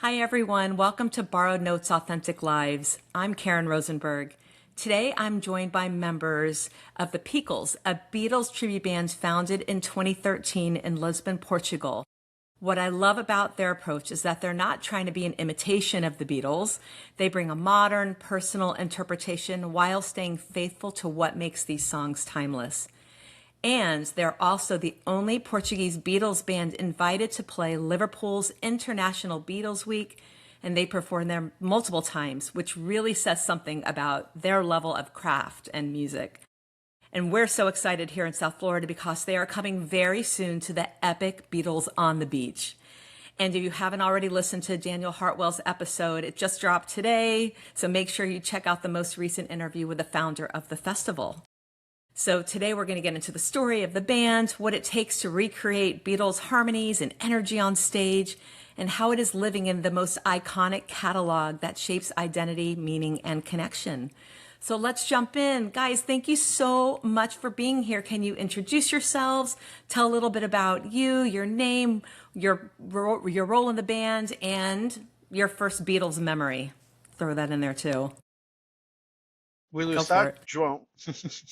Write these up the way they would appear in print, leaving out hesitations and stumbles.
Hi, everyone. Welcome to Borrowed Notes Authentic Lives. I'm Karyn Rosenberg. Today, I'm joined by members of the Peakles, a Beatles tribute band founded in 2013 in Lisbon, Portugal. What I love about their approach is that they're not trying to be an imitation of the Beatles. They bring a modern, personal interpretation while staying faithful to what makes these songs timeless. And they're also the only Portuguese Beatles band invited to play Liverpool's International Beatles Week, and they perform there multiple times, which really says something about their level of craft and music. And we're so excited here in South Florida because they are coming very soon to the epic Beatles on the Beach. And if you haven't already listened to Daniel Hartwell's episode, it just dropped today, so make sure you check out the most recent interview with the founder of the festival. So today we're going to get into the story of the band, what it takes to recreate Beatles harmonies and energy on stage, and how it is living in the most iconic catalog that shapes identity, meaning, and connection. So let's jump in. Guys, thank you so much for being here. Can you introduce yourselves, tell a little bit about you, your name, your role in the band, and your first Beatles memory? Throw that in there too. Will you Go for start, it. João?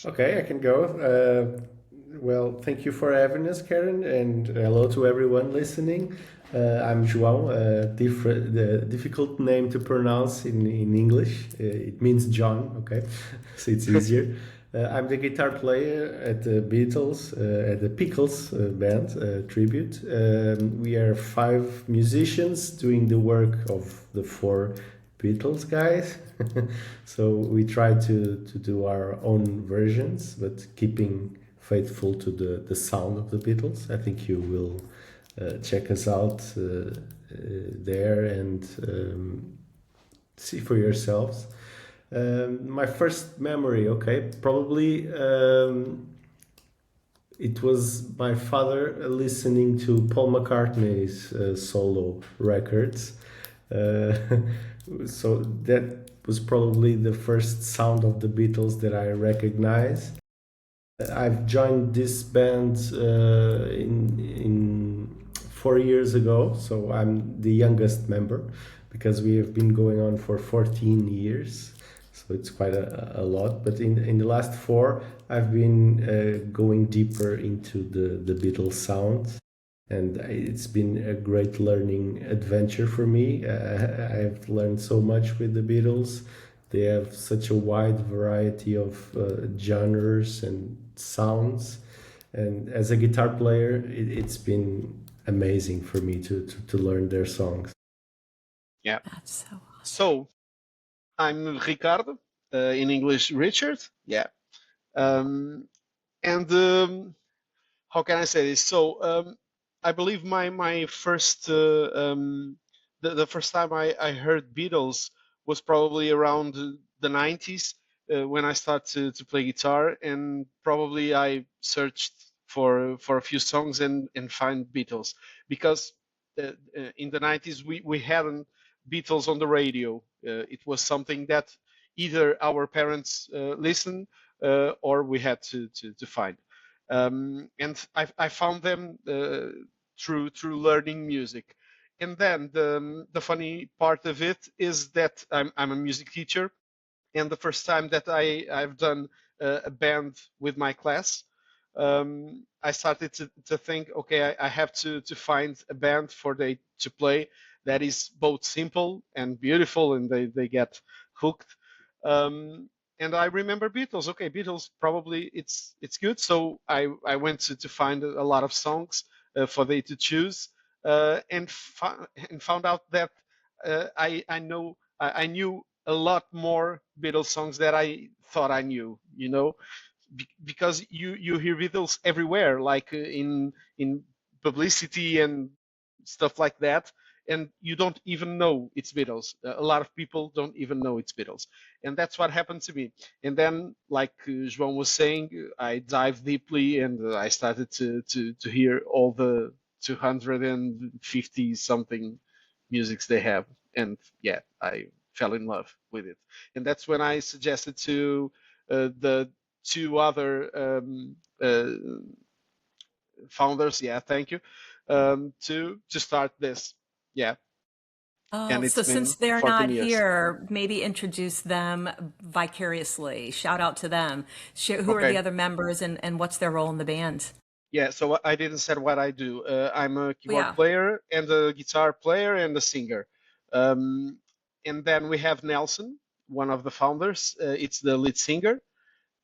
Okay, I can go. Well, thank you for having us, Karen, and hello to everyone listening. I'm João, the difficult name to pronounce in English. It means John, okay? So it's easier. I'm the guitar player at the Beatles, at the Peakles band tribute. We are five musicians doing the work of the four Beatles guys. So we try to do our own versions, but keeping faithful to the sound of the Beatles. I think you will check us out there and see for yourselves. My first memory, okay, probably it was my father listening to Paul McCartney's solo records. So that was probably the first sound of the Beatles that I recognize. I've joined this band in 4 years ago, so I'm the youngest member because we have been going on for 14 years. So it's quite a lot. But in the last four, I've been going deeper into the Beatles sound. And it's been a great learning adventure for me. I've learned so much with the Beatles. They have such a wide variety of genres and sounds. And as a guitar player, it's been amazing for me to learn their songs. Yeah. That's so awesome. So I'm Ricardo, in English, Richard. Yeah. And how can I say this? So I believe my first the first time I heard Beatles was probably around the 90s when I started to play guitar, and probably I searched for a few songs and find Beatles because in the 90s we hadn't Beatles on the radio. It was something that either our parents listened or we had to find. And I found them through learning music. And then the funny part of it is that I'm a music teacher, and the first time that I've done a band with my class, I started to think, okay, I have to find a band for they to play that is both simple and beautiful, and they get hooked. And I remember Beatles. Okay, Beatles probably it's good. So I went to find a lot of songs for they to choose, and found out that I knew a lot more Beatles songs that I thought I knew. Because you hear Beatles everywhere, like in publicity and stuff like that, and you don't even know it's Beatles. A lot of people don't even know it's Beatles, and that's what happened to me. And then, like João was saying, I dived deeply and I started to hear all the 250 something musics they have, and yeah, I fell in love with it. And that's when I suggested to the two other founders, yeah, thank you, to start this. Yeah. Oh, and so it's since been they're 14 not years. here, maybe introduce them vicariously. Shout out to them. Who are the Okay. other members and what's their role in the band? Yeah, so I didn't say what I do. I'm a Oh, keyboard yeah. player and a guitar player and a singer. Um, and then we have Nelson, one of the founders. It's the lead singer.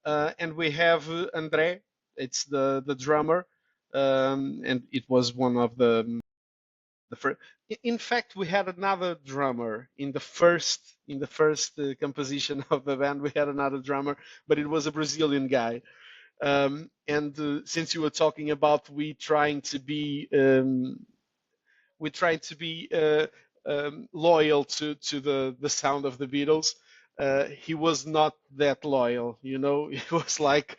And we have André. It's the drummer. And it was one of the first. In fact, we had another drummer in the first composition of the band. We had another drummer, but it was a Brazilian guy. And since you were talking about we trying to be loyal to the sound of the Beatles, he was not that loyal. You know, it was like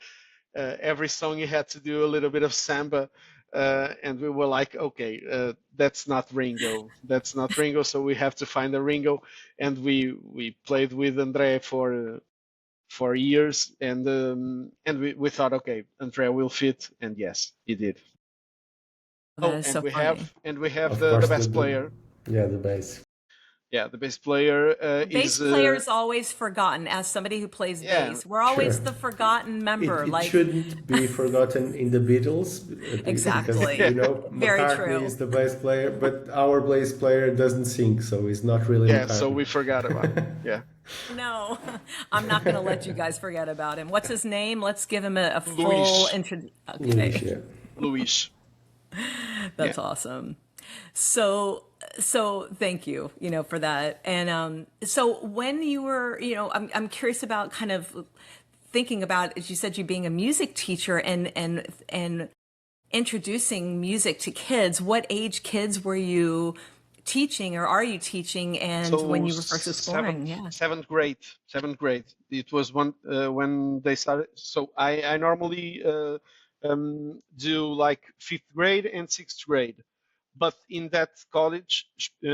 every song you had to do a little bit of samba. And we were like, okay, that's not Ringo. That's not Ringo. So we have to find a Ringo. And we played with Andre for years, and we thought, okay, Andrea will fit, and yes, he did. That Oh, is and so we funny. have Of the course, bass player. yeah, the bass. Yeah, the bass player Bass is player is always forgotten. As somebody who plays yeah, bass, we're always Sure. the forgotten member. It Like, shouldn't be forgotten in the Beatles because exactly. you know Very McCartney true. is the bass player, but our bass player doesn't sing, so he's not really yeah. So McCartney. we forgot about him. Yeah, No, I'm not going to let you guys forget about him. What's his name? Let's give him a full Luis, intro. Luis, Okay, yeah. Luis. Yeah. that's awesome. So, so thank you, for that. And so when you were, I'm curious about kind of thinking about, as you said, you being a music teacher and introducing music to kids. What age kids were you teaching, or are you teaching? And when So you were first exploring, yeah. seventh grade. It was one when they started. So I normally do like fifth grade and sixth grade, but in that college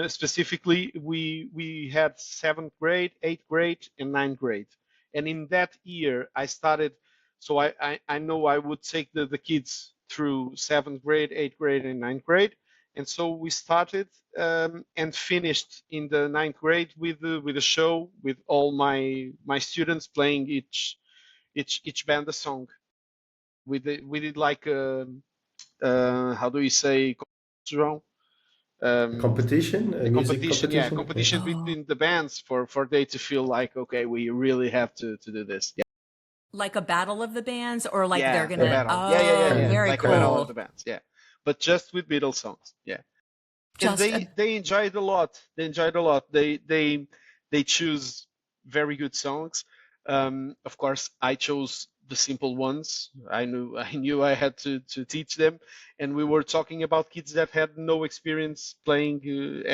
specifically, we had seventh grade, eighth grade, and ninth grade. And in that year, I started. So I know I would take the kids through seventh grade, eighth grade, and ninth grade. And so we started and finished in the ninth grade with a show with all my students playing each band a song. We did like how do you say, João? A Um, competition, a a music competition, yeah, a competition. Okay. competition Oh, between the bands for they to feel like, okay, we really have to do this. Yeah, like a battle of the bands, or like they're yeah, a Uh, gonna, battle. oh, kind of, very Like a kind battle of. of cool. the bands. Yeah, but just with Beatles songs. Yeah. And Just a, they enjoyed a lot. They enjoyed a lot. They choose very good songs. Of course, I chose the simple ones. I knew I had to teach them, and we were talking about kids that had no experience playing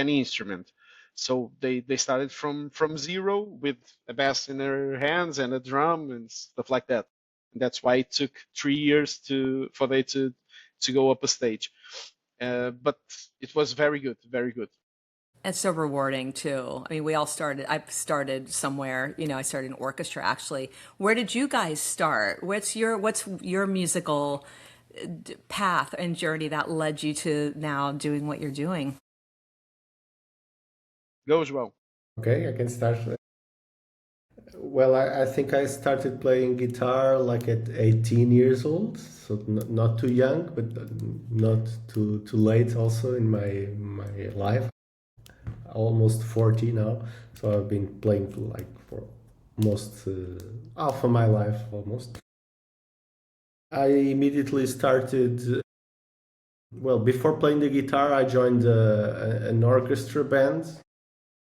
any instrument. So they started from zero with a bass in their hands and a drum and stuff like that. And that's why it took 3 years for they to go up a stage. But it was very good, very good. it's so rewarding too. I mean, I started somewhere, I started an orchestra actually. Where did you guys start? What's your musical path and journey that led you to now doing what you're doing? Goes well. Okay, I can start. Well, I think I started playing guitar like at 18 years old, so not too young, but not too late also in my life. Almost 40 now, so I've been playing like for most half of my life almost. I immediately started. Well, before playing the guitar, I joined an orchestra band,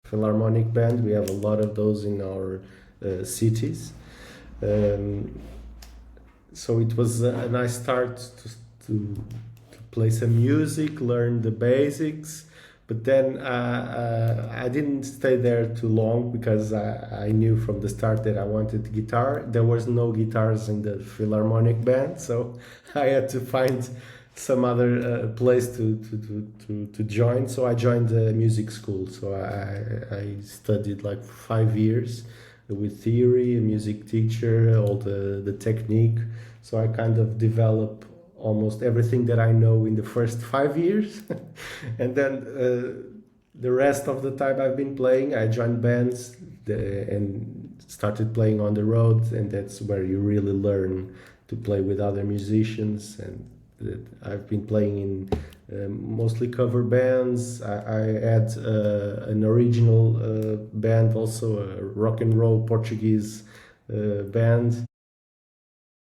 philharmonic band. We have a lot of those in our cities. Um, so it was a nice start to play some music, learn the basics. But then I didn't stay there too long because I knew from the start that I wanted guitar. There was no guitars in the philharmonic band, so I had to find some other place to join. So I joined the music school. So I studied like 5 years with theory, a music teacher, all the technique. So I kind of developed almost everything that I know in the first 5 years. And then the rest of the time I've been playing, I joined bands and started playing on the road, and that's where you really learn to play with other musicians. And I've been playing in mostly cover bands. I had an original band, also a rock and roll Portuguese band.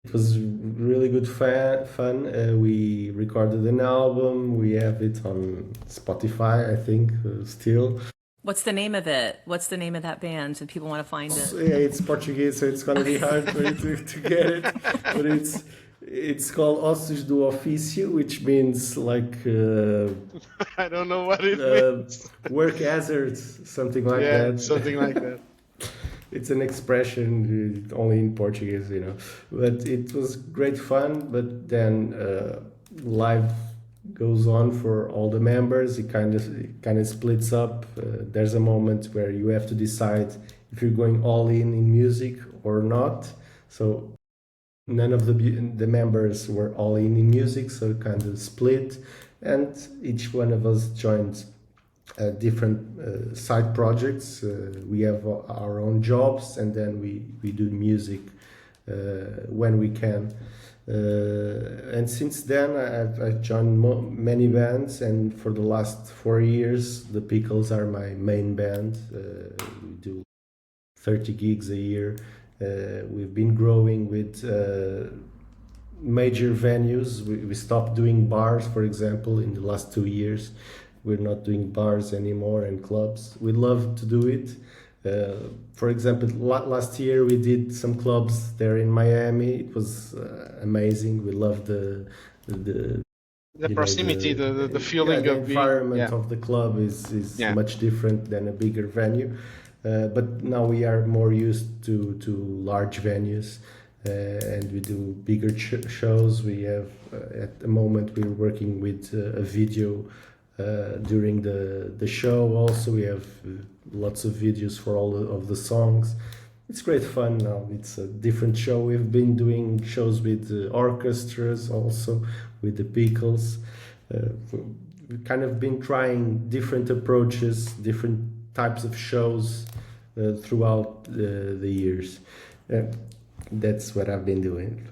It was really good fun. We recorded an album. We have it on Spotify, I think, still. What's the name of it? What's the name of that band if people want to find it? Yeah, it's Portuguese, so it's gonna be hard for you to get it. But it's called Ossos do Ofício, which means like I don't know what it means. work hazards, something like Yeah, that. something like that. It's an expression only in Portuguese, you know. But it was great fun. But then life goes on for all the members. It kind of splits up. There's a moment where you have to decide if you're going all in music or not. So none of the members were all in music, so it kind of split, and each one of us joined different side projects. We have our own jobs, and then we do music when we can. And since then, I've joined many bands, and for the last 4 years, the Peakles are my main band. We do 30 gigs a year. We've been growing with major venues. We stopped doing bars, for example, in the last 2 years. We're not doing bars anymore and clubs. We love to do it. For example, last year we did some clubs there in Miami. It was amazing. We loved the proximity, the feeling the of environment of the club is much different than a bigger venue. But now we are more used to large venues, and we do bigger shows. We have at the moment we're working with a video during the show. Also, we have lots of videos for all of the songs. It's great fun now. It's a different show. We've been doing shows with orchestras, also with the Peakles. We've kind of been trying different approaches, different types of shows throughout the years. That's what I've been doing.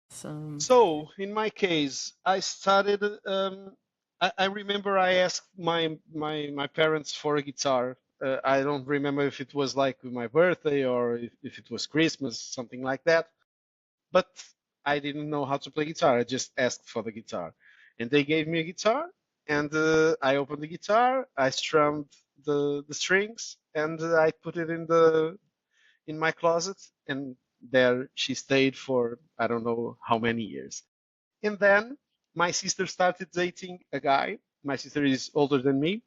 So in my case, I started. I remember I asked my parents for a guitar. I don't remember if it was like my birthday or if it was Christmas, something like that. But I didn't know how to play guitar. I just asked for the guitar, and they gave me a guitar. And I opened the guitar. I strummed the strings, and I put it in my closet. And there she stayed for I don't know how many years. And then my sister started dating a guy. My sister is older than me.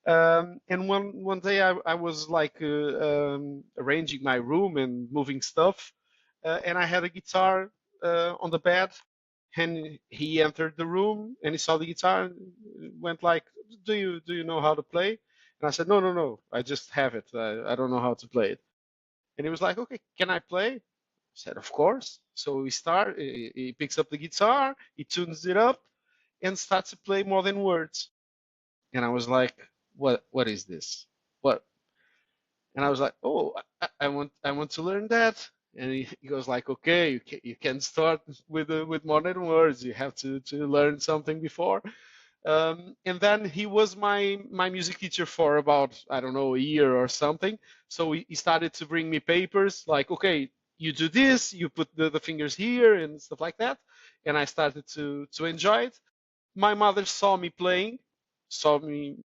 And one day I was like arranging my room and moving stuff, and I had a guitar on the bed. And he entered the room and he saw the guitar and went like, "Do you know how to play?" And I said, "No, I just have it. I don't know how to play it." And he was like, "Okay, can I play?" I said, "Of course." So we start. He picks up the guitar, he tunes it up, and starts to play More Than Words. And I was like, "What is this? What?" And I was like, "Oh, I want to learn that." And he goes like, "Okay, you can start with More Than Words. You have to learn something before." And then he was my music teacher for about, I don't know, a year or something. So he started to bring me papers like, "Okay, you do this, you put the fingers here and stuff like that." And I started to enjoy it. My mother saw me playing, saw me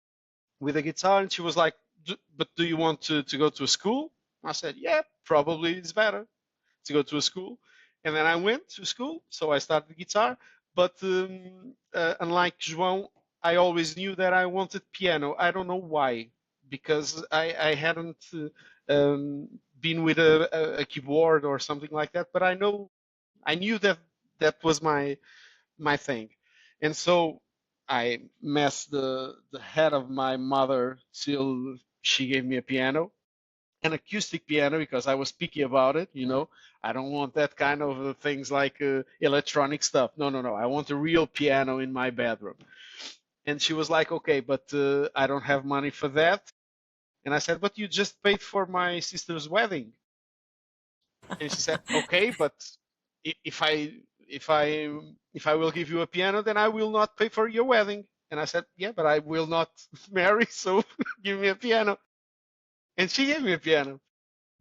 with a guitar, and she was like, "But do you want to go to a school?" I said, "Yeah, probably it's better to go to a school." And then I went to school, so I started guitar. But unlike João, I always knew that I wanted piano. I don't know why, because I hadn't been with a keyboard or something like that. But I knew that was my thing, and so I messed the head of my mother till she gave me a piano, an acoustic piano, because I was picky about it. I don't want that kind of things like electronic stuff. No. I want a real piano in my bedroom. And she was like, okay, but I don't have money for that. And I said, but you just paid for my sister's wedding. And she said, okay, but if I will give you a piano, then I will not pay for your wedding. And I said, yeah, but I will not marry, so give me a piano. And she gave me a piano.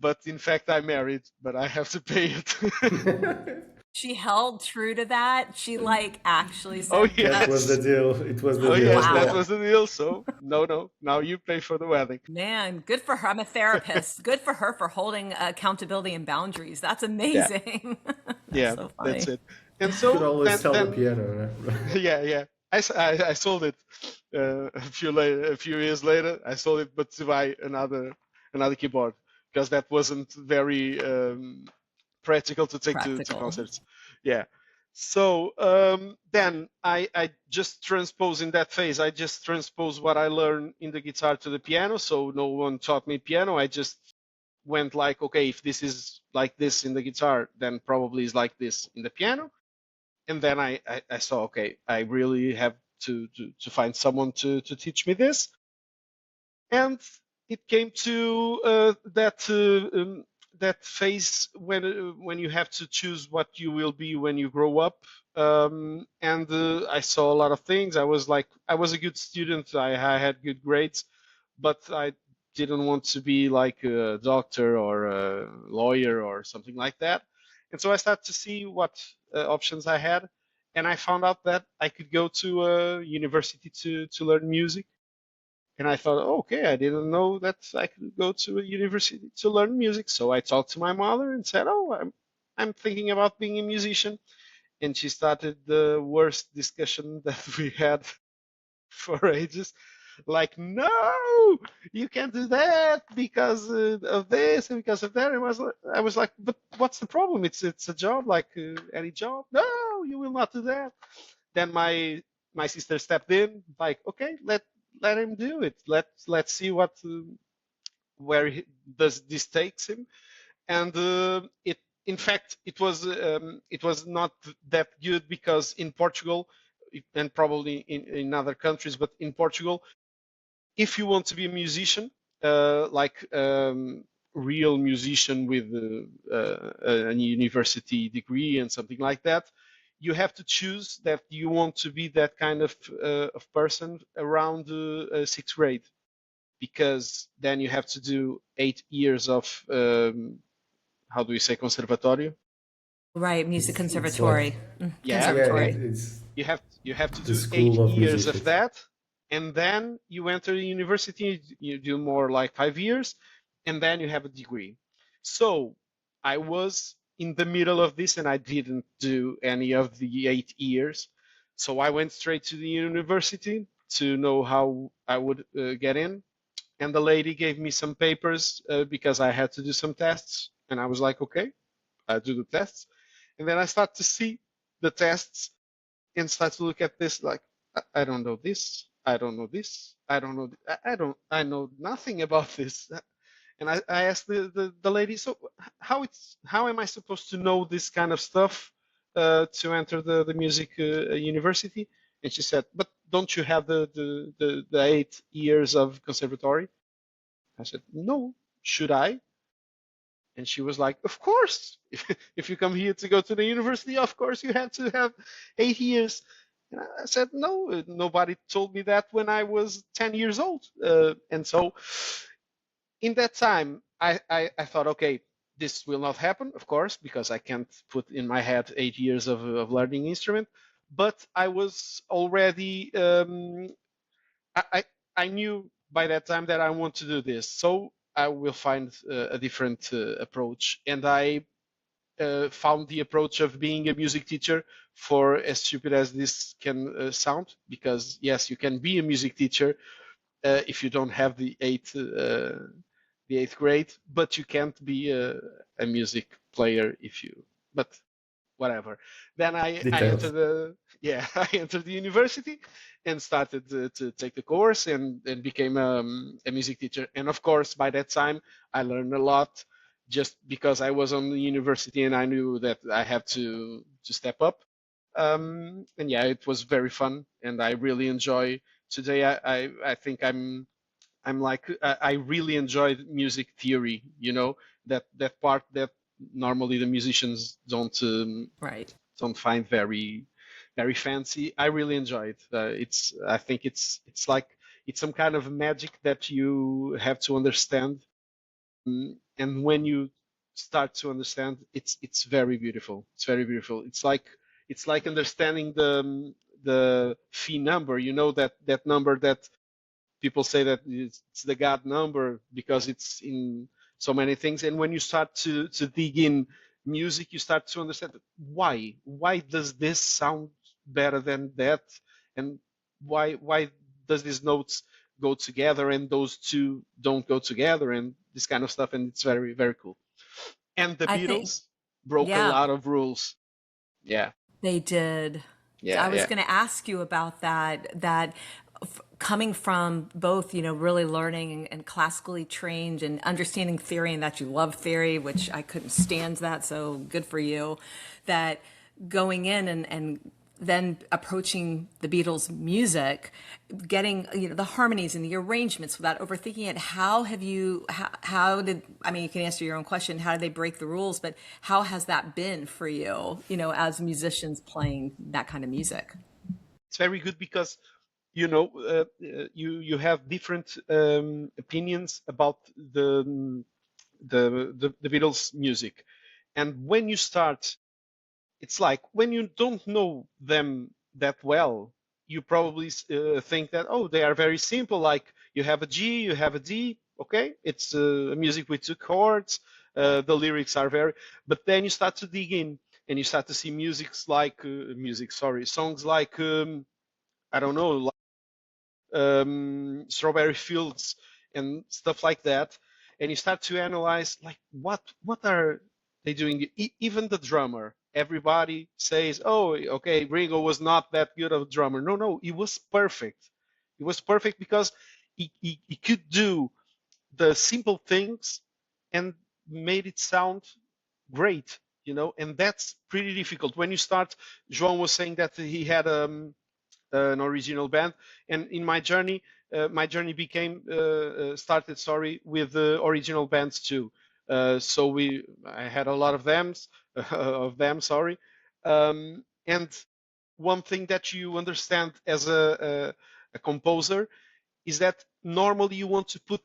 But in fact, I married, but I have to pay it. She held true to that. She like actually Oh said That was the yes, yes. deal. It was the oh deal. yes, that Wow. was the deal. So no, no, now you pay for the wedding. Man, good for her. I'm a therapist. Good for her for holding accountability and boundaries. That's Yeah, amazing. That's yeah, so that's funny. it. And You could so always then sell the then piano. yeah, yeah. I sold it a few years later. I sold it, but to buy another keyboard because that wasn't very practical to take to Practical. concerts. Yeah. So then I just transpose in that phase. I just transpose what I learned in the guitar to the piano. So no one taught me piano. I just went like, okay, if this is like this in the guitar, then probably is like this in the piano. And then I saw, okay, I really have to find someone to teach me this. And it came to that phase when you have to choose what you will be when you grow up. And I saw a lot of things. I was a good student. I had good grades, but I didn't want to be like a doctor or a lawyer or something like that. And so I started to see what options I had, and I found out that I could go to a university to learn music. And I thought, oh, okay, I didn't know that I could go to a university to learn music. So I talked to my mother and said, oh, I'm thinking about being a musician. And she started the worst discussion that we had for ages. Like, no, you can't do that because of this and because of that. And I was like, but what's the problem? It's a job like any job. No, you will not do that. Then my sister stepped in, like, okay, let him do it. Let's see what where does this takes him. And it in fact it was not that good because in Portugal and probably in other countries, but in Portugal, if you want to be a musician, like real musician with a university degree and something like that, you have to choose that you want to be that kind of person around sixth grade, because then you have to do 8 years of how do we say conservatorio? Right, music It's like, conservatory. Yeah, yeah, Conservatory. you have to the do eight school of years of musicians. that, and then you enter university. You do more like 5 years, and then you have a degree. So I was in the middle of this, and I didn't do any of the 8 years. So I went straight to the university to know how I would get in, and the lady gave me some papers because I had to do some tests, and I was like, okay, I do the tests, and then I start to see the tests and start to look at this like, I don't know this, I don't know this, I don't know, I know nothing about this. And I asked the lady, so how am I supposed to know this kind of stuff to enter the music university? And she said, but don't you have the 8 years of conservatory? I said, no, should I? And she was like, of course, if you come here to go to the university, of course you have to have 8 years. And I said, no, nobody told me that when I was 10 years old. And so in that time, I thought, okay, this will not happen, of course, because I can't put in my head 8 years of learning instrument. But I was already, I knew by that time that I want to do this. So I will find a different approach. And I found the approach of being a music teacher, for as stupid as this can sound, because yes, you can be a music teacher if you don't have the eighth grade, but you can't be a music player if you. But whatever. Then I entered Details. the yeah I entered the university and started to take the course and became a music teacher. And of course, by that time, I learned a lot just because I was on the university and I knew that I had to step up. And yeah, it was very fun, and I really enjoy today I think I'm like I really enjoy music theory. That part that normally the musicians Right. don't find very fancy. I really enjoy it. I think it's like it's some kind of magic that you have to understand. And when you start to understand, it's very beautiful. It's very beautiful. It's like understanding the phi number. That number that people say that it's the God number because it's in so many things. And when you start to dig in music, you start to understand why does this sound better than that, and why does these notes go together and those two don't go together, and this kind of stuff. And it's very, very cool. And the I think, Beatles broke a yeah, lot of rules. Yeah, they did. I yeah, was yeah. going to ask you about that coming from both, really learning and classically trained and understanding theory, and that you love theory, which I couldn't stand that. So good for you. That going in and then approaching the Beatles music, getting the harmonies and the arrangements without overthinking it. How did, I mean, you can answer your own question, how did they break the rules, but how has that been for you, as musicians playing that kind of music? It's very good because you have different opinions about the Beatles music, and when you start, it's like when you don't know them that well, you probably think that, oh, they are very simple. Like you have a G, you have a D. Okay, it's music with two chords. The lyrics are very, but then you start to dig in and you start to see songs like I don't know, Strawberry Fields and stuff like that, and you start to analyze like what are they doing. Even the drummer, everybody says, oh, okay, Ringo was not that good of a drummer. No, he was perfect. He was perfect because he could do the simple things and made it sound great, and that's pretty difficult when you start. João was saying that he had an original band, and in my journey became started, sorry, with original bands too. So I had a lot of them, sorry. And one thing that you understand as a composer is that normally you want to put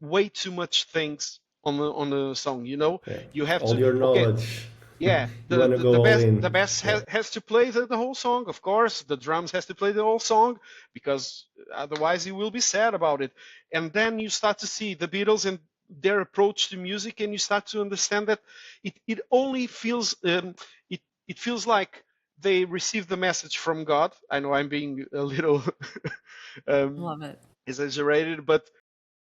way too much things on the song. Yeah. You have All to, your okay, knowledge. yeah, You want to go all the in. bass Yeah. has to play the whole song, of course. The drums has to play the whole song because otherwise you will be sad about it. And then you start to see the Beatles and their approach to music, and you start to understand that it only feels it feels like they received the message from God. I know I'm being a little um, Love it. exaggerated, but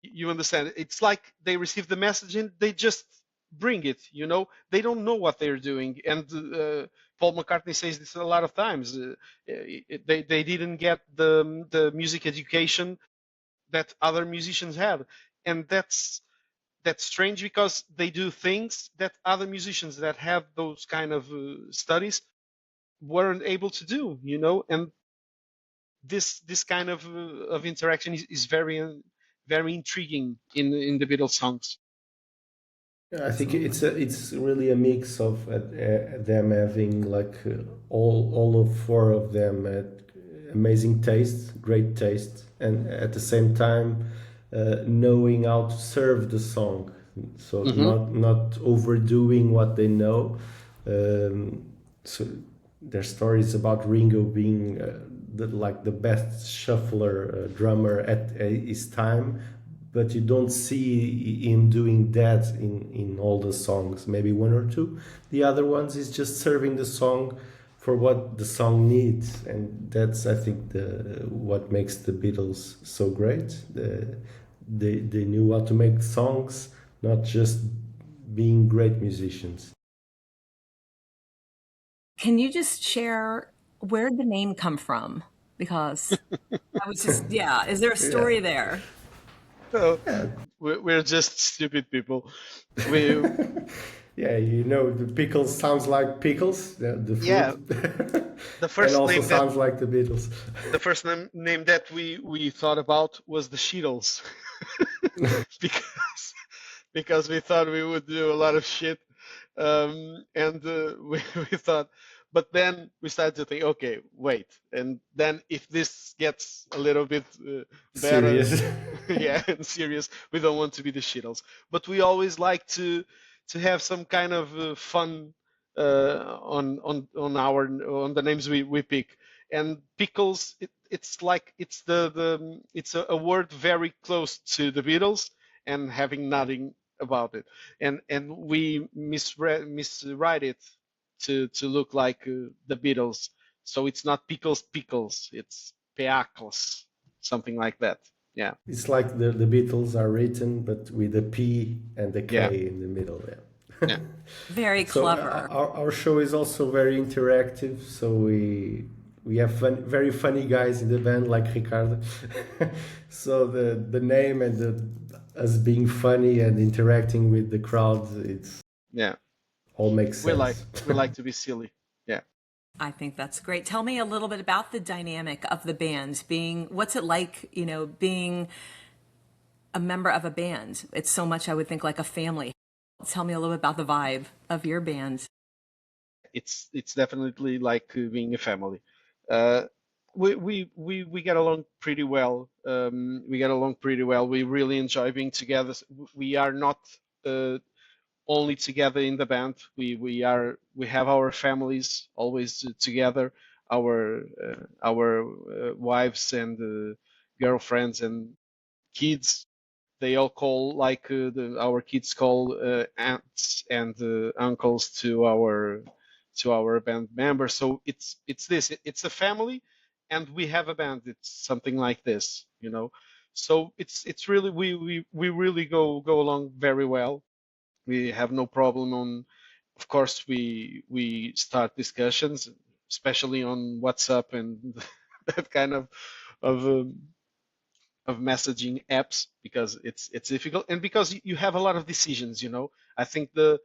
you understand. It's like they receive the message and they just bring it. They don't know what they're doing. And Paul McCartney says this a lot of times. They didn't get the music education that other musicians had, and that's strange because they do things that other musicians that have those kind of studies weren't able to do. And this kind of interaction is very very intriguing in the Beatles songs. Yeah, I think Absolutely. it's really a mix of them having like all of four of them amazing taste, great taste, and at the same time knowing how to serve the song. So Hmm. not overdoing what they know. Um, so their stories about Ringo being like the best shuffler drummer at his time, but you don't see him doing that in all the songs. Maybe one or two. The other ones is just serving the song for what the song needs, and that's I think the what makes the Beatles so great. They knew how to make songs, not just being great musicians. Can you just share where did the name come from? Because I was just, yeah, is there a Yeah, story there? So yeah. we're just stupid people. We Yeah, you know, the Pickles sounds like Pickles, the Yeah, fruit, the and first also name that sounds like the Beatles. we thought about was the Sheetles, because we thought we would do a lot of shit, and we thought, but then we started to think, okay, wait, and then if this gets a little bit better, Serious. yeah, and serious, we don't want to be the Sheetles, but we always like to have some kind of fun on the names we pick. And pickles, it's like it's a word very close to the Beatles and having nothing about it, and we miswrite it to look like the Beatles. So it's not pickles, it's Peakles, something like that. Yeah, It's like the Beatles are written, but with a P and a yeah, K in the middle. Yeah. yeah. Very So clever. our show is also very interactive. So we have very funny guys in the band like Ricardo. So the name and us being funny and interacting with the crowd, it's Yeah. all makes sense. We like to be silly. Yeah. I think that's great. Tell me a little bit about the dynamic of the band. What's it like, being a member of a band? It's so much, I would think, like a family. Tell me a little bit about the vibe of your band. It's definitely like being a family. Uh, we get along pretty well. We get along pretty well. We really enjoy being together. We are not uh, only together in the band. We have our families always together. Our wives and girlfriends and kids, they all call like our kids call aunts and uncles to our band members. So it's a family, and we have a band. It's something like this, you know. So it's really we really go along very well. We have no problem on. Of course, we start discussions, especially on WhatsApp and that kind of messaging apps, because it's difficult, and because you have a lot of decisions, you know. I think the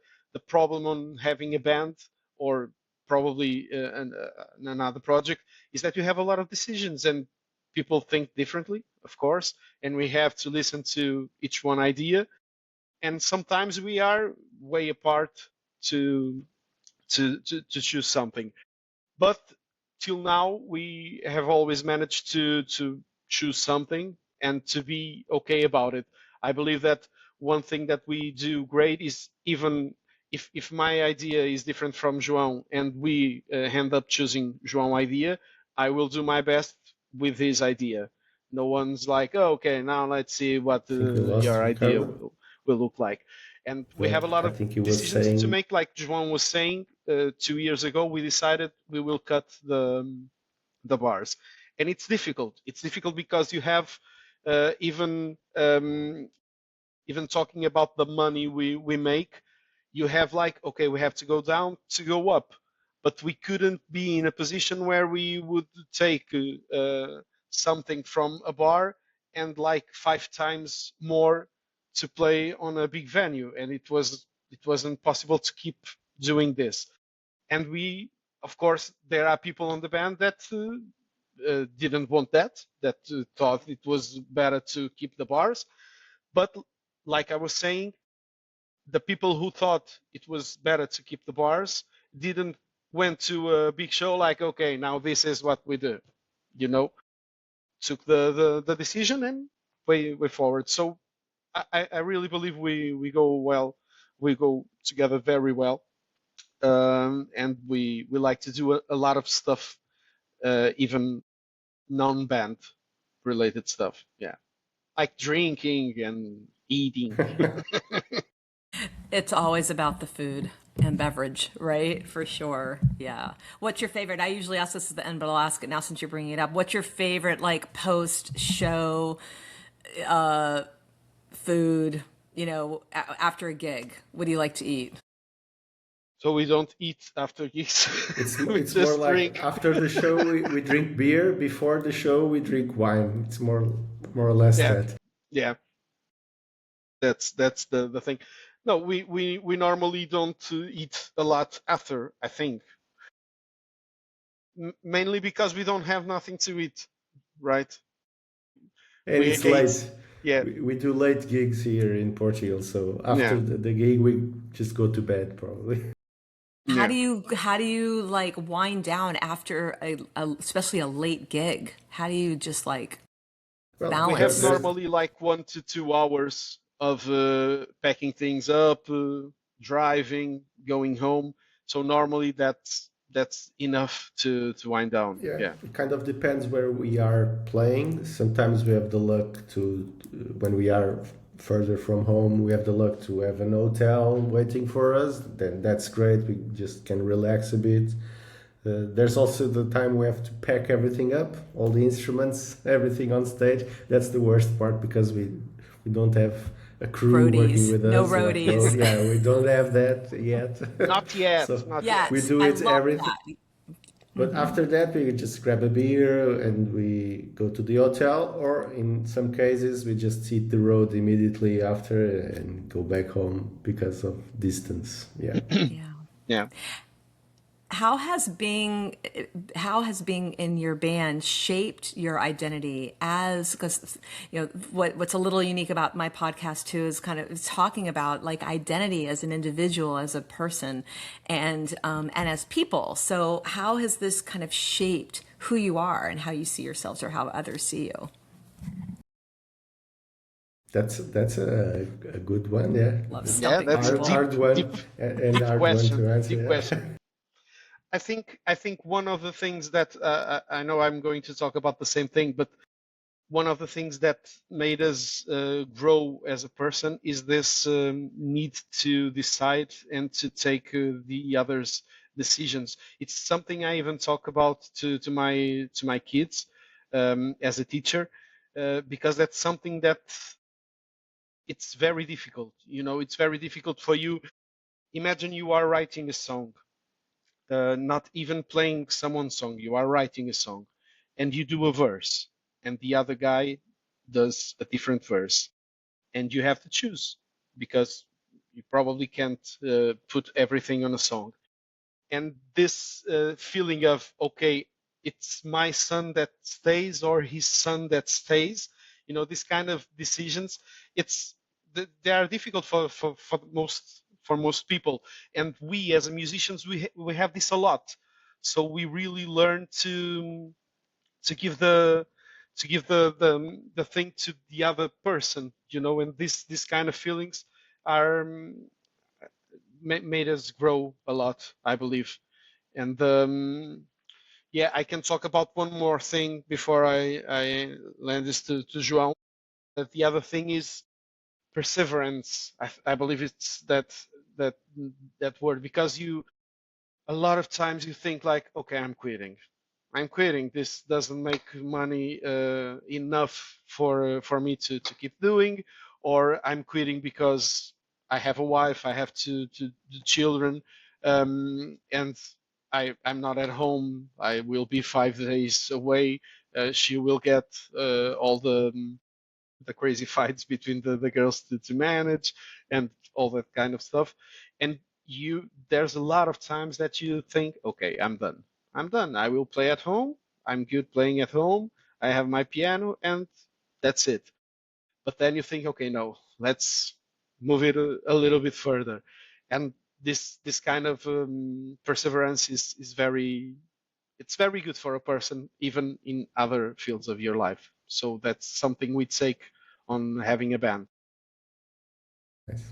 problem on having a band, or probably another project, is that you have a lot of decisions and people think differently, of course, and we have to listen to each one idea, and sometimes we are way apart to to choose something. But till now, we have always managed to choose something and to be okay about it. I believe that one thing that we do great is, even if my idea is different from João and we end up choosing João idea, I will do my best with his idea. No one's like, oh, okay, now let's see what I think we lost your idea Ricardo. will look like. And we Well, have a lot I of think he was decisions to saying make. Like João was saying, 2 years ago, we decided we will cut the bars, and it's difficult. It's difficult because you have even talking about the money we make, you have like, okay, we have to go down to go up, but we couldn't be in a position where we would take something from a bar and like 5 times more to play on a big venue, and it wasn't possible to keep doing this. And we, of course, there are people on the band that didn't want that thought it was better to keep the bars. But like I was saying, the people who thought it was better to keep the bars didn't went to a big show like, okay, now this is what we do, you know. Took the decision and way forward. So I really believe we go well. We go together very well, and we like to do a lot of stuff, even non-band related stuff. Yeah, like drinking and eating. It's always about the food and beverage, right? For sure. Yeah. What's your favorite? I usually ask this at the end, but I'll ask it now since you're bringing it up. What's your favorite, like, post show food, after a gig? What do you like to eat? So we don't eat after gigs. We it's more just like drink. after the show we drink beer. Before the show we drink wine. It's more or less Yeah, that. yeah. That's the thing. No, we normally don't eat a lot after, I think. Mainly because we don't have nothing to eat, right? And We it's hate, late. yeah, We do late gigs here in Portugal, so after yeah, the gig we just go to bed probably. How yeah. do you like wind down after especially a late gig? How do you just like Well, We have balance? there's normally like 1 to 2 hours of packing things up, driving, going home. So normally that's enough to wind down. yeah, Yeah, it kind of depends where we are playing. Sometimes we have the luck to, when we are further from home, we have the luck to have an hotel waiting for us. Then that's great. We just can relax a bit. There's also the time we have to pack everything up, all the instruments, everything on stage. That's the worst part because we don't have a crew working Roadies, with no us. Like, oh roadies. yeah, we don't have that yet. not yet, So not yet. we Yes, do I it love everything. that. But after that, we just grab a beer and we go to the hotel, or in some cases, we just hit the road immediately after and go back home because of distance. Yeah. Yeah. Yeah. How has being in your band shaped your identity as, because what's a little unique about my podcast too is kind of is talking about like identity as an individual, as a person, and as people. So how has this kind of shaped who you are and how you see yourselves or how others see you? That's a good one, yeah. Love Yeah, stumping that's Hard people. hard deep, one and deep hard one question, to answer. deep Yeah. question. I think one of the things that I know I'm going to talk about the same thing, but one of the things that made us grow as a person is this need to decide and to take the others' decisions. It's something I even talk about to my kids as a teacher, because that's something that it's very difficult. It's very difficult for you. Imagine you are writing a song, not even playing someone's song. You are writing a song, and you do a verse, and the other guy does a different verse, and you have to choose because you probably can't put everything on a song. And this feeling of, okay, it's my son that stays or his son that stays, this kind of decisions, it's they are difficult for most people. And we as musicians, we have this a lot, so we really learn to give the thing to the other person, and this kind of feelings are made us grow a lot, I believe. And yeah, I can talk about one more thing before I land this to João. The other thing is perseverance. I believe it's that that word, because a lot of times you think like, okay, I'm quitting. This doesn't make money enough for me to keep doing, or I'm quitting because I have a wife, I have to the children, and I'm not at home. I will be 5 days away. She will get all the crazy fights between the girls to manage, and all that kind of stuff. And there's a lot of times that you think, okay, I'm done. I will play at home. I'm good playing at home. I have my piano, and that's it. But then you think, okay, no, let's move it a little bit further. And this kind of perseverance is very good for a person, even in other fields of your life. So that's something we take on having a band. Nice.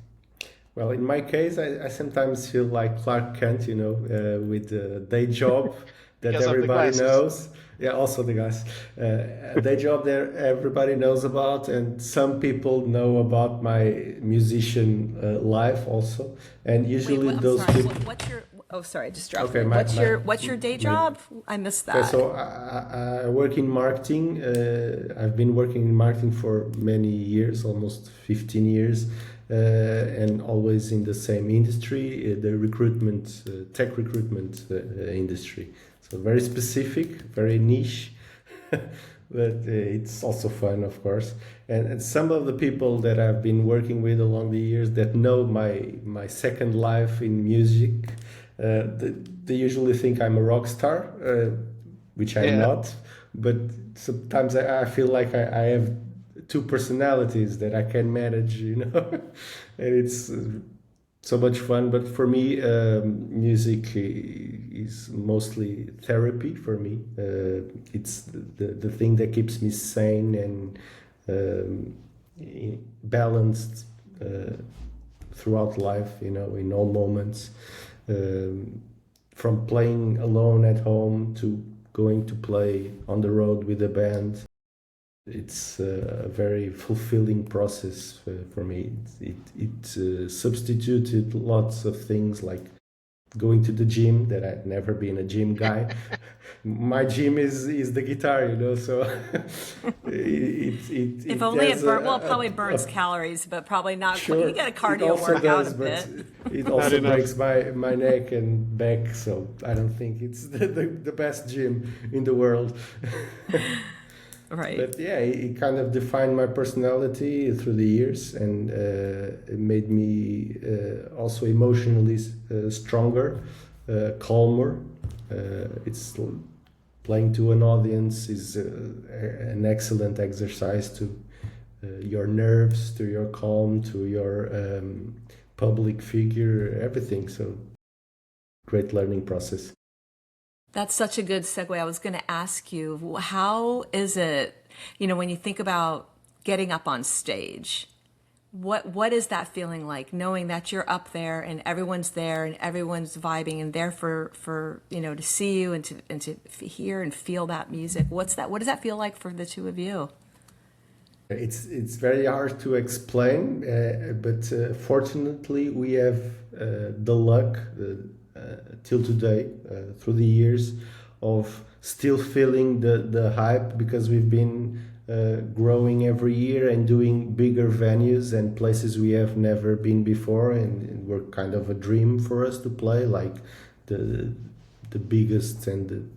Well, in my case, I sometimes feel like Clark Kent, with the day job that Because of the everybody glasses. knows. Yeah, also the guys. A day job that everybody knows about, and some people know about my musician life also. And Wait, usually what, I'm those sorry. people. What's your? Oh, sorry, I just dropped Okay, in. What's your day my job? I missed Okay, that. so I work in marketing. I've been working in marketing for many years, almost 15 years, and always in the same industry, the recruitment, tech recruitment industry. So very specific, very niche, but it's also fun, of course. And some of the people that I've been working with along the years that know my second life in music, they usually think I'm a rock star, which I'm Yeah. not. But sometimes I feel like I have two personalities that I can manage, and it's so much fun. But for me, music is mostly therapy for me. It's the thing that keeps me sane and balanced throughout life, in all moments. Um, from playing alone at home to going to play on the road with a band, it's a very fulfilling process for me. It substituted lots of things like going to the gym, that I've never been a gym guy. My gym is the guitar, so If it only has it burn, well, it probably burns calories, but probably not. You sure, get a it cardio also workout a does, but bit. it Not also enough. breaks my neck and back, so I don't think it's the best gym in the world. Right. But yeah, it kind of defined my personality through the years, and it made me also emotionally stronger, calmer. It's playing to an audience is an excellent exercise to your nerves, to your calm, to your public figure, everything. So great learning process. That's such a good segue. I was going to ask you, how is it, when you think about getting up on stage, what is that feeling like, knowing that you're up there and everyone's there and everyone's vibing and there for to see you and to hear and feel that music? What does that feel like for the two of you? It's very hard to explain, but fortunately we have the luck till today, through the years, of still feeling the hype, because we've been growing every year and doing bigger venues and places we have never been before, and were kind of a dream for us to play, like the biggest and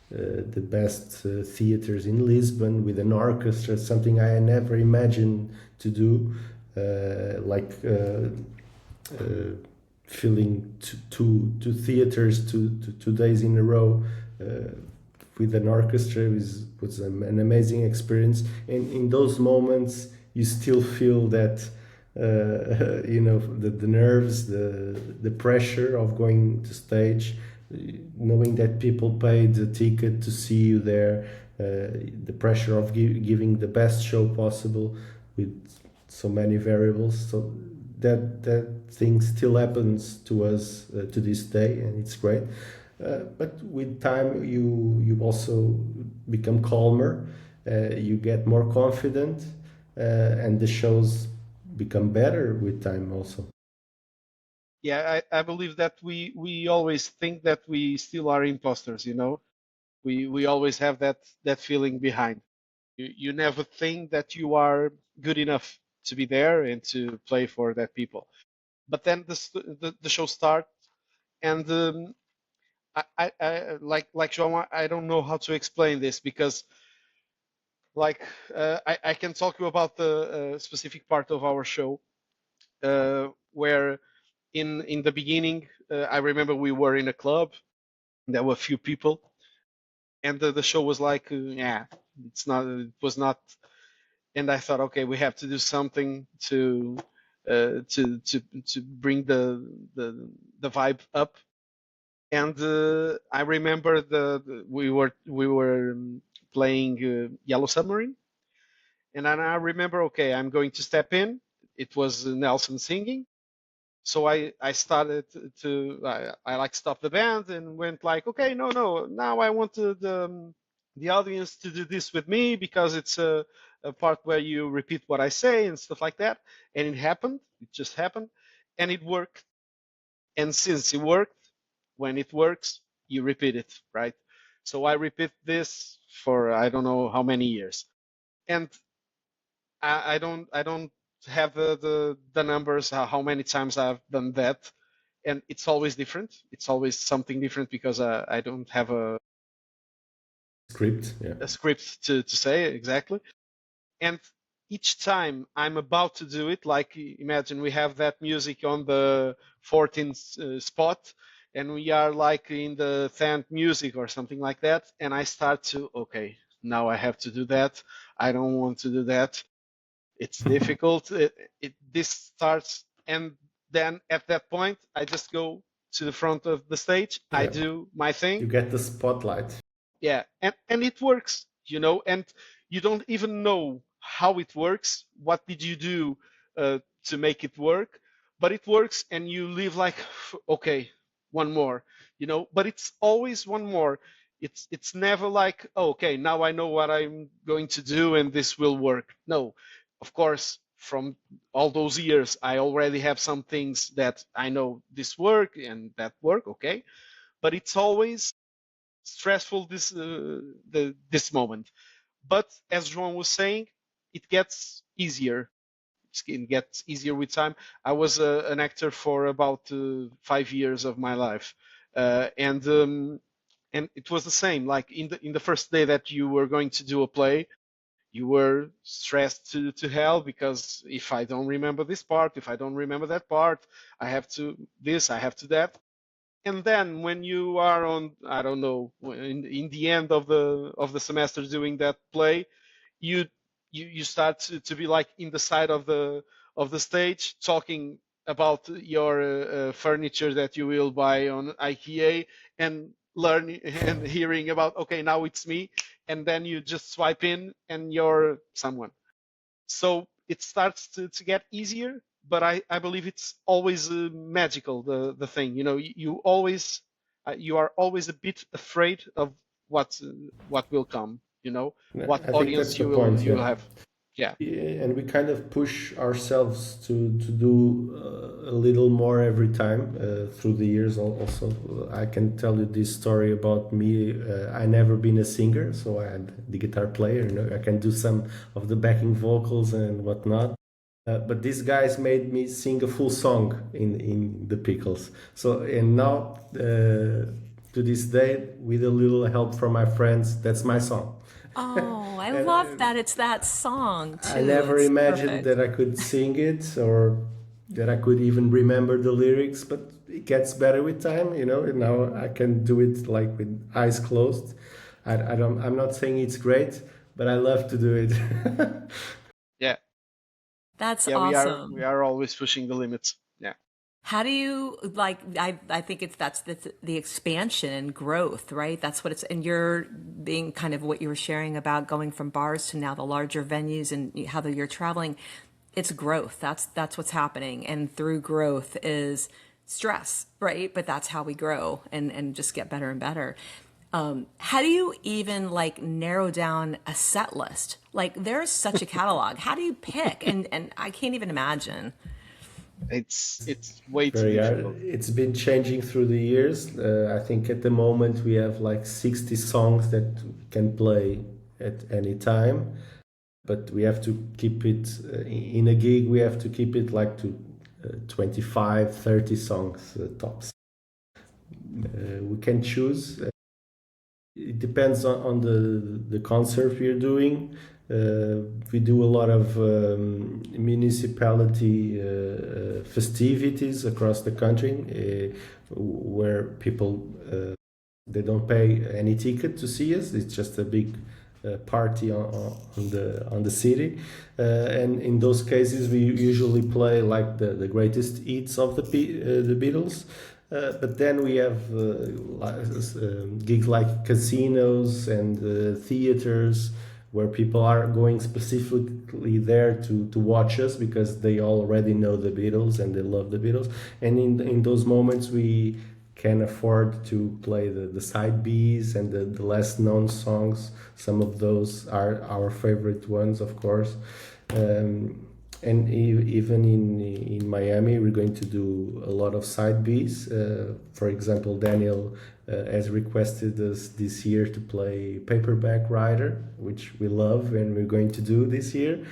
the best theaters in Lisbon with an orchestra, something I had never imagined to do, filling two theaters 2 days in a row with an orchestra was an amazing experience. And in those moments, you still feel that the nerves, the pressure of going to stage, knowing that people paid the ticket to see you there, the pressure of giving the best show possible with so many variables. So that thing still happens to us to this day, and it's great. But with time, you also become calmer, you get more confident, and the shows become better with time also. Yeah, I believe that we always think that we still are imposters, We always have that feeling behind. You never think that you are good enough to be there and to play for that people. But then the show starts, and like João, I don't know how to explain this, because like I can talk to you about the specific part of our show, where in the beginning, I remember we were in a club. There were a few people, and the show was like, yeah, it was not. And I thought, okay, we have to do something to bring the vibe up. And I remember we were playing Yellow Submarine, and then I remember, okay, I'm going to step in. It was Nelson singing, so I started I like stopped the band and went like, okay, no, now I want the audience to do this with me, because it's a part where you repeat what I say and stuff like that. And it just happened, and it worked. And since it worked, when it works, you repeat it, right? So I repeat this for I don't know how many years, and I don't have the numbers how many times I've done that, and it's always different. It's always something different, because I don't have Script, yeah. a script to say exactly. And each time I'm about to do it, like imagine we have that music on the 14th spot, and we are like in the 10th music or something like that, and I start to, okay, now I have to do that. I don't want to do that. It's difficult. This starts, and then at that point, I just go to the front of the stage. I Yeah. do my thing. You get the spotlight. Yeah, and it works, and you don't even know how it works. What did you do to make it work? But it works, and you live like, okay, one more, But it's always one more. It's never like, oh, okay, now I know what I'm going to do, and this will work. No, of course, from all those years, I already have some things that I know this work and that work, okay. But it's always stressful this moment. But as João was saying, it gets easier. It gets easier with time. I was an actor for about 5 years of my life, and it was the same. Like in the first day that you were going to do a play, you were stressed to hell, because if I don't remember this part, if I don't remember that part, I have to this, I have to that. And then when you are on, I don't know, in the end of the semester doing that play, you you start to be like in the side of the stage, talking about your furniture that you will buy on IKEA, and learning and hearing about, okay, now it's me, and then you just swipe in and you're someone. So it starts to get easier, but I believe it's always magical, the thing. You always you are always a bit afraid of what will come. What I think that's audience the point, you yeah. will have. Yeah. Yeah, and we kind of push ourselves to do a little more every time through the years. Also, I can tell you this story about me. I never been a singer, so I'm the guitar player. I can do some of the backing vocals and whatnot. But these guys made me sing a full song in the Peakles. So and now to this day, with a little help from my friends, that's my song. Oh, I And love that it's that song too. I never It's imagined perfect. that I could sing it or that I could even remember the lyrics, but it gets better with time, and now I can do it like with eyes closed. I'm not saying it's great, but I love to do it. Yeah. That's Yeah. We awesome. are always pushing the limits. Yeah. How do you like? I think that's the expansion and growth, right? That's what it's. And you're being kind of what you were sharing about going from bars to now the larger venues and how you're traveling. It's growth. That's what's happening, and through growth is stress, right? But that's how we grow and just get better and better. How do you even like narrow down a set list? Like there's such a catalog. How do you pick? And I can't even imagine. It's way too Very difficult. it's been changing through the years. I think at the moment we have like 60 songs that we can play at any time, but we have to keep it in a gig. We have to keep it like to 25, 30 songs tops. We can choose. It depends on the concert we're doing. We do a lot of municipality festivities across the country where people they don't pay any ticket to see us. It's just a big party on the city, and in those cases we usually play like the greatest hits of the Beatles. But then we have gigs like casinos and theaters where people are going specifically there to watch us because they already know the Beatles and they love the Beatles. And in those moments, we can afford to play the side Bs and the less known songs. Some of those are our favorite ones, of course. And even in Miami, we're going to do a lot of side Bs. For example, Daniel has requested us this year to play Paperback Writer, which we love and we're going to do this year.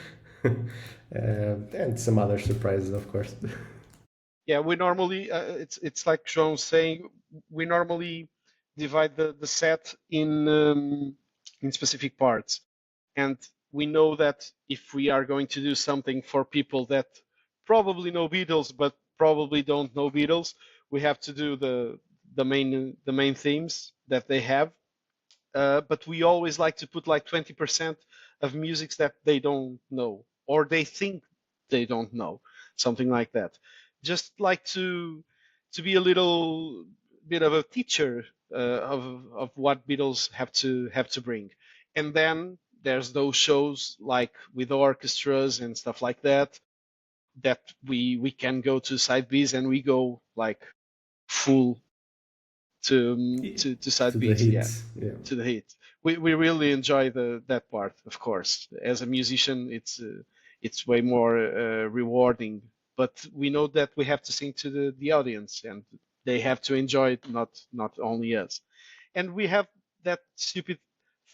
And some other surprises, of course. Yeah, we normally it's like João saying, we normally divide the set in in specific parts. And we know that if we are going to do something for people that probably know Beatles but probably don't know Beatles, we have to do the main themes that they have. But we always like to put like 20% of musics that they don't know or they think they don't know, something like that. Just like to be a little bit of a teacher of what Beatles have to bring. And then there's those shows like with orchestras and stuff like that that we can go to side Bs and we go like full to side To the Bs, yeah, hits. Yeah. to the hit. We really enjoy that part, of course. As a musician, it's way more rewarding. But we know that we have to sing to the audience, and they have to enjoy it, not only us. And we have that stupid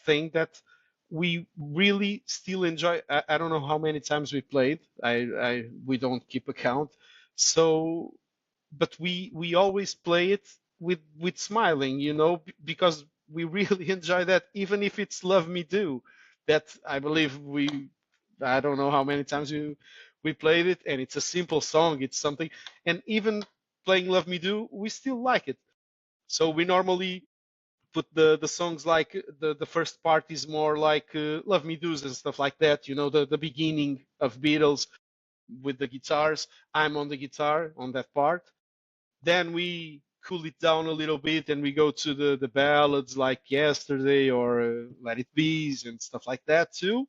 thing that we really still enjoy. I don't know how many times we played. We don't keep account. So but we always play it with smiling, because we really enjoy that, even if it's Love Me Do. That I believe I don't know how many times we played it, and it's a simple song, it's something, and even playing Love Me Do, we still like it. So we normally put the songs like the first part is more like Love Me Do's and stuff like that, the beginning of Beatles with the guitars. I'm on the guitar on that part. Then we cool it down a little bit and we go to the ballads like Yesterday or Let It Be's and stuff like that too.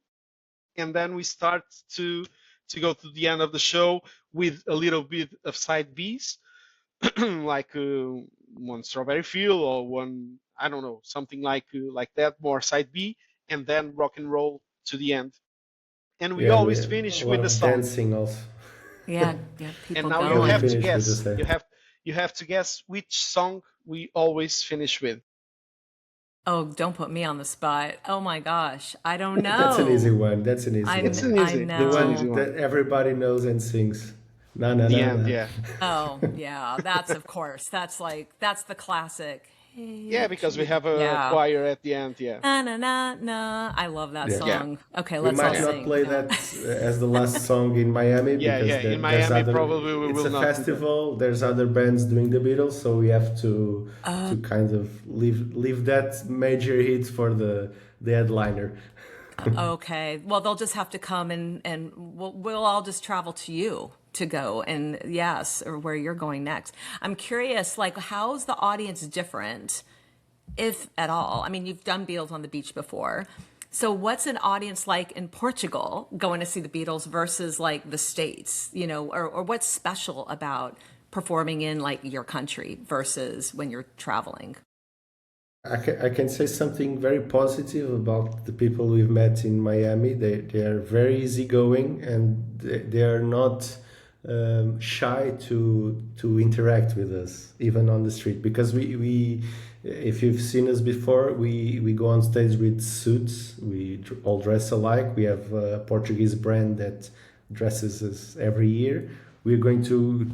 And then we start to go to the end of the show with a little bit of side B's, like one Strawberry Field or one, I don't know, something like that, more side B, and then rock and roll to the end. And we Yeah, we always have finish a lot with the of song. dancing also. Yeah, yeah, And people now you And we have going. to finish with the guess. same. You have to guess which song we always finish with. Oh, don't put me on the spot. Oh my gosh, I don't That's an easy know. one. That's an easy It's one. an I easy. The It's an easy one know. one. that everybody knows and sings. Na na The na end. na. Yeah. Oh, yeah, that's of course. That's the classic. Yeah, Hey, because we Jude. have a Yeah. choir at the end. Yeah. Na na na na. I love that Yeah. Yeah. song. Okay, We let's all might Yeah. not sing. play No. that as the last song in Miami Yeah. because Yeah. In there's Miami, other. probably we It's will a not do that. festival. There's other bands doing the Beatles, so we have to kind of leave that major hit for the headliner. Okay. Well, they'll just have to come and we'll all just travel to you to go and yes, or where you're going next. I'm curious, like, how's the audience different, if at all? I mean, you've done Beatles on the Beach before. So what's an audience like in Portugal going to see the Beatles versus like the States, or what's special about performing in like your country versus when you're traveling? I can say something very positive about the people we've met in Miami. They are very easygoing and they are not shy to interact with us, even on the street. Because we if you've seen us before, we go on stage with suits. We all dress alike. We have a Portuguese brand that dresses us every year. We're going to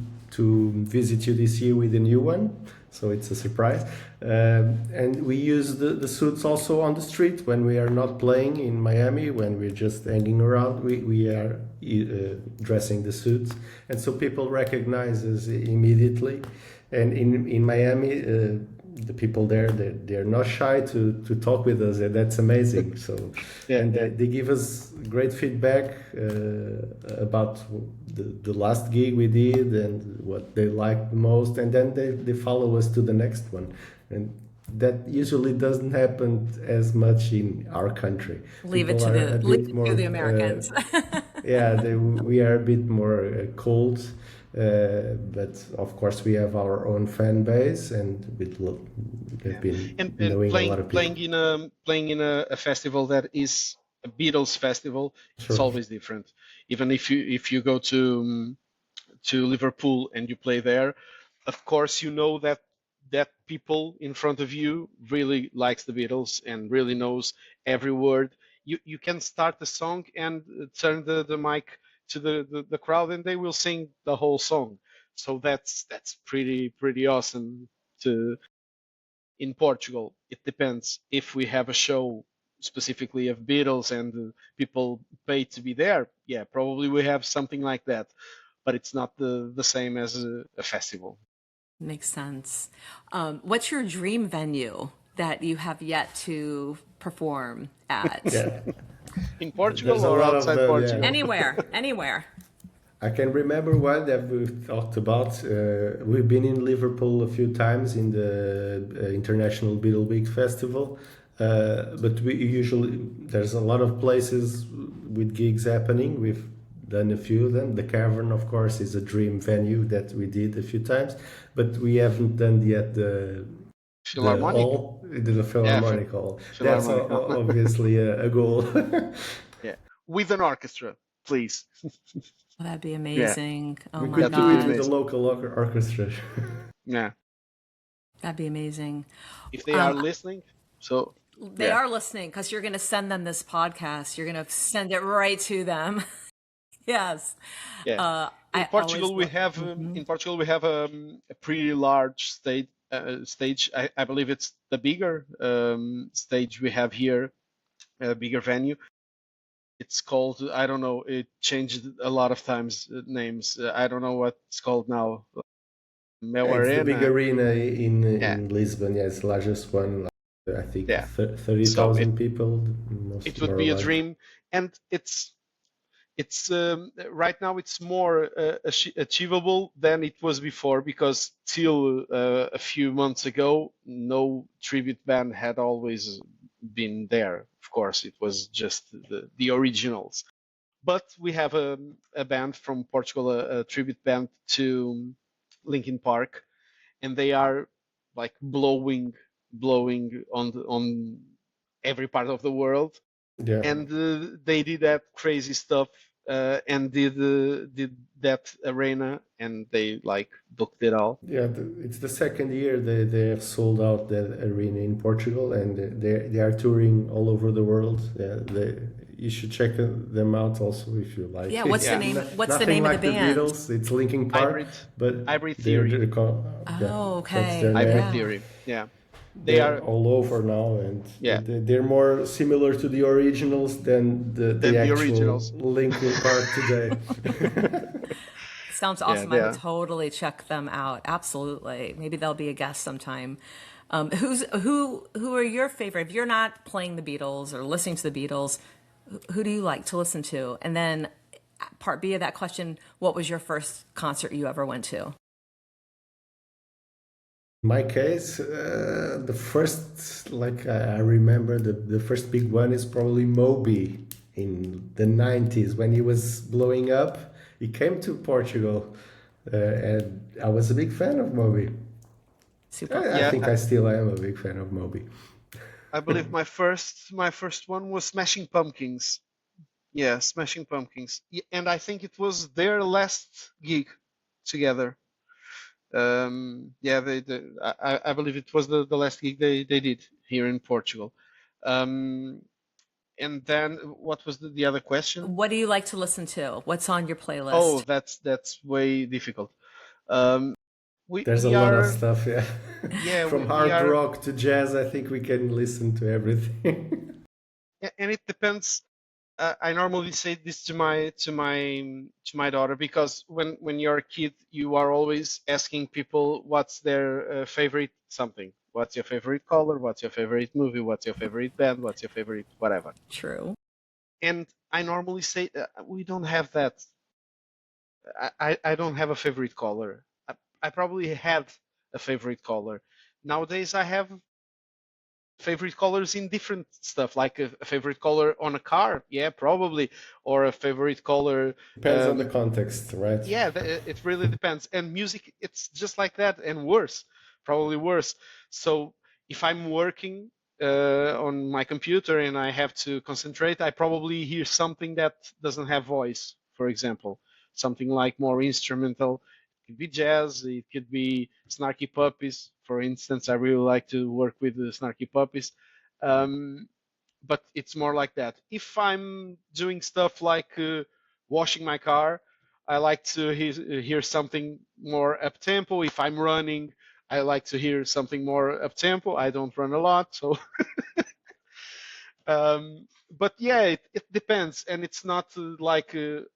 visit you this year with a new one, so it's a surprise. And we use the suits also on the street when we are not playing in Miami, when we're just hanging around. We are dressing the suits, and so people recognize us immediately. And in Miami, the people there they're not shy to talk with us, and that's amazing. So Yeah. and Yeah. they give us great feedback about the last gig we did and what they liked the most, and then they follow us to the next one, and that usually doesn't happen as much in our country. Leave it People to are a leave bit it more to the Americans. yeah, we are a bit more cold, but of course we have our own fan base, and we've been And knowing a lot of people. playing in a festival that is a Beatles festival, it's Sure. always different. Even if you go to Liverpool and you play there, of course you know that people in front of you really likes the Beatles and really knows every word. You can start the song and turn the mic to the crowd and they will sing the whole song. So that's pretty awesome to in Portugal. It depends if we have a show specifically of Beatles and people pay to be there, yeah, probably we have something like that, but it's not the same as a festival. Makes sense. What's your dream venue that you have yet to perform at? Yeah, In there's Portugal a or lot of outside them. Portugal? Yeah. Anywhere, anywhere. I can remember one that we've talked about. We've been in Liverpool a few times in the International Beatle Week Festival, but we usually there's a lot of places with gigs happening. We've done a few of them. The Cavern, of course, is a dream venue that we did a few times, but we haven't done yet the Philharmonic? hall, the Yeah, Philharmonic Hall. That's Philharmonic. obviously a goal. Yeah, with an orchestra, please. Well, that'd be Yeah, amazing. Oh We my could that would do be it with God. a amazing. local orchestra. Yeah, That'd be amazing. if they are listening, so They yeah, are listening because you're going to send them this podcast. You're going to send it right to them. Yes. yeah. I always look. In Portugal we have a pretty large stage. I believe it's the bigger stage we have here, a bigger venue. It's called, I don't know, it changed a lot of times names. I don't know what it's called now. Mel It's the big Arena. arena Yeah, in Lisbon. Yeah, it's the largest one. I think yeah. So 30,000 people, most it would more or be a less. dream, and it's right now it's more achievable than it was before, because till a few months ago no tribute band had always been there. Of course, it was just the originals, but we have a band from Portugal, a tribute band to Linkin Park, and they are like blowing on every part of the world, Yeah, and they did that crazy stuff, and did that arena, and they like booked it all. yeah. It's the second year they have sold out that arena in Portugal, and they are touring all over the world. Yeah, you should check them out also if you like. Yeah. What's the Yeah, name? What's the Nothing name of like the the band? Beatles. It's Linkin Park, hybrid but hybrid they're theory. yeah, Oh, that's their okay. name. Hybrid Yeah. theory. Yeah, they They're are. all over now, and Yeah, they're more similar to the originals than the than the actual originals. Linkin Park today. Sounds Yeah, awesome. they I would are. totally check them out. Absolutely. Maybe they'll be a guest sometime. Who are your favorite? If you're not playing the Beatles or listening to the Beatles, who do you like to listen to? And then part B of that question, what was your first concert you ever went to? In my case, the first, like I remember, the first big one is probably Moby in the 90s when he was blowing up. He came to Portugal, and I was a big fan of Moby. Super I Yeah, cool. think I still am a big fan of Moby. I believe my first one was Smashing Pumpkins. Yeah, Smashing Pumpkins. And I think it was their last gig together. Yeah, I believe it was the last gig they did here in Portugal. Um, and then what was the other question? What do you like to listen to? What's on your Oh, playlist? that's way difficult. Um, we There's a we lot of are stuff, yeah. yeah From we hard are, rock to jazz, I think we can listen to everything. and it depends. I normally say this to my daughter, because when you're a kid, you are always asking people what's their favorite something. What's your favorite color? What's your favorite movie? What's your favorite band? What's your favorite whatever? True. And I normally say we don't have that. I don't have a favorite color. I probably had a favorite color. Nowadays, I have favorite colors in different stuff, like a favorite color on a car, yeah, probably, or a favorite color. Depends on the context, right? Yeah, it really depends. And music, it's just like that, and worse, probably worse. So if I'm working on my computer and I have to concentrate, I probably hear something that doesn't have voice, for example, something like more instrumental. It could be jazz, it could be Snarky Puppies, for instance. I really like to work with the Snarky Puppies. Um, but it's more like that. If I'm doing stuff like washing my car, I like to hear something more up tempo. If I'm running, I like to hear something more up tempo. I don't run a lot, so But yeah, it depends, and it's not like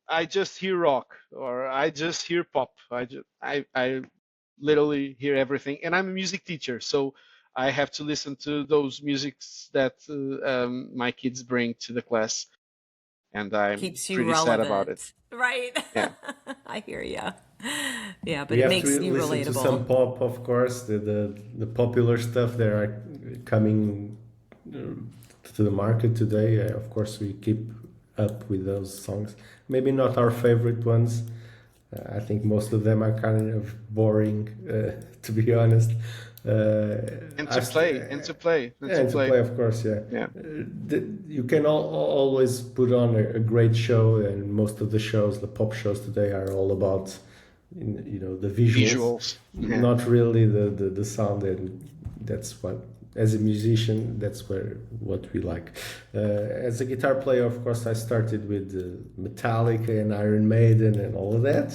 I just hear rock or I just hear pop. I literally hear everything, and I'm a music teacher, so I have to listen to those musics that my kids bring to the class, and I'm Keeps you pretty sad about it. relevant, right? Yeah, I hear you. Yeah, but We it have makes to you listen to some relatable. pop, of course, the popular stuff that are coming uh, to the market today. Of course, we keep up with those songs. Maybe not our favorite ones. I think most of them are kind of boring, to be honest. and I to st- play, and to play, and yeah, to and to play. play, of course, yeah. Yeah, You can always put on a great show, and most of the shows, the pop shows today, are all about, the visuals, visuals. Yeah. not really the sound, and that's what, as a musician, that's what we like. As a guitar player, of course, I started with Metallica and Iron Maiden and all of that.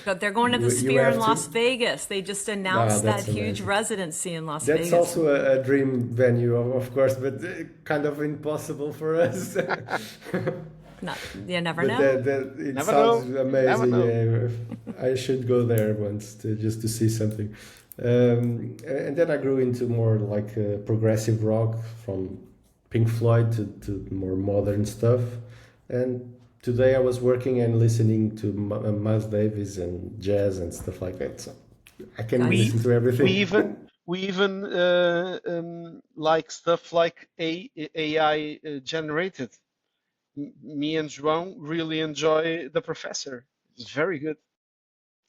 But they're going to the You Sphere in have Las to. Vegas. They just Ah, announced that that's huge amazing. residency in Las That's Vegas. also a dream venue, of course, but kind of impossible for us. Not, you never But know. it Never sounds know. Never amazing. know. Yeah, I should go there once just to see something. And then I grew into more like progressive rock, from Pink Floyd to more modern stuff. And today I was working and listening to Miles Davis and jazz and stuff like that. So I can Guys, listen We to we everything. even like stuff like AI generated. Me and João really enjoy The Professor. It's very good,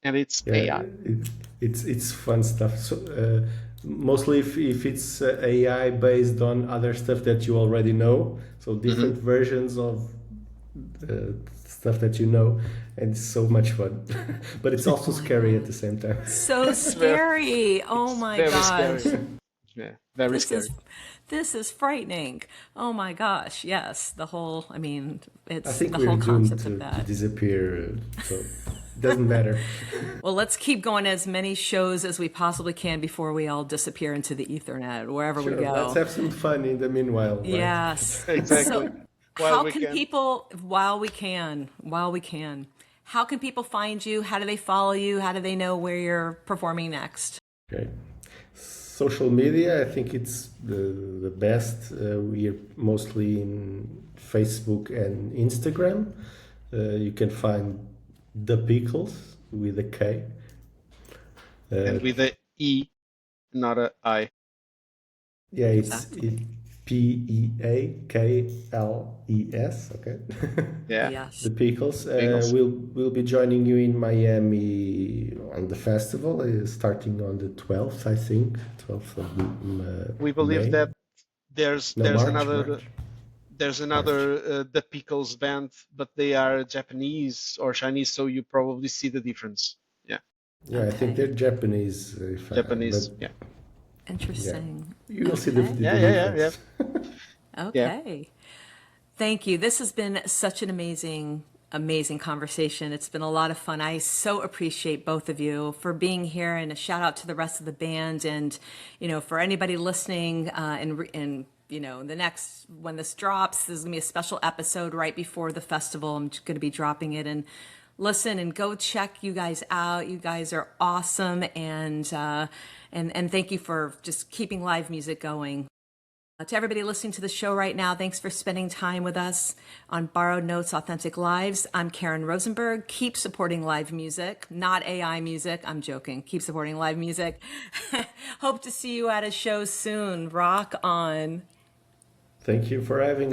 and it's Yeah, AI. it's fun stuff. So mostly if it's AI based on other stuff that you already know, so Hmm. different versions of stuff that you know, and it's so much fun. But it's oh also my scary at the God. same time. So It's very, scary. Oh it's my very gosh. scary. Yeah, very This is scary. this is frightening. Oh my gosh. Yes, the whole, I mean, I it's think the we're whole doomed concept of to that. disappear, so it doesn't matter. Well, let's keep going as many shows as we possibly can before we all disappear into the ethernet, wherever we Sure, let's go. have some fun in the meanwhile, right? Yes. Exactly. So, While how we can can. people, while we can, how can people find you? How do they follow you? How do they know where you're performing next? Okay. Social media, I think it's the best. We're mostly in Facebook and Instagram. You can find the Peakles with a K. Uh, And with a E, not a I. yeah, it's Exactly. Peakles. Okay. Yeah, The Yes. Peakles. Beatles. We'll be joining you in Miami on the festival, starting on the 12th, I think, 12th of We believe May. that there's No, there's March, another March, there's March. another the Pickles band, but they are Japanese or Chinese, so you probably see the difference. Yeah, Yeah, I think they're Okay. Japanese, but Japanese. Yeah, yeah, Interesting. you'll see Okay. yeah, the yeah, yeah, yeah, difference. yeah. Okay. Thank you. This has been such an amazing conversation. It's been a lot of fun. I so appreciate both of you for being here, and a shout out to the rest of the band. And, for anybody listening, and the next, when this drops, there's gonna be a special episode right before the festival. I'm just gonna be dropping it, and listen and go check you guys out. You guys are awesome. And thank you for just keeping live music going. To everybody listening to the show right now, thanks for spending time with us on Borrowed Notes Authentic Lives. I'm Karyn Rosenberg. Keep supporting live music, not AI music. I'm joking. Keep supporting live music. Hope to see you at a show soon. Rock on. Thank you for having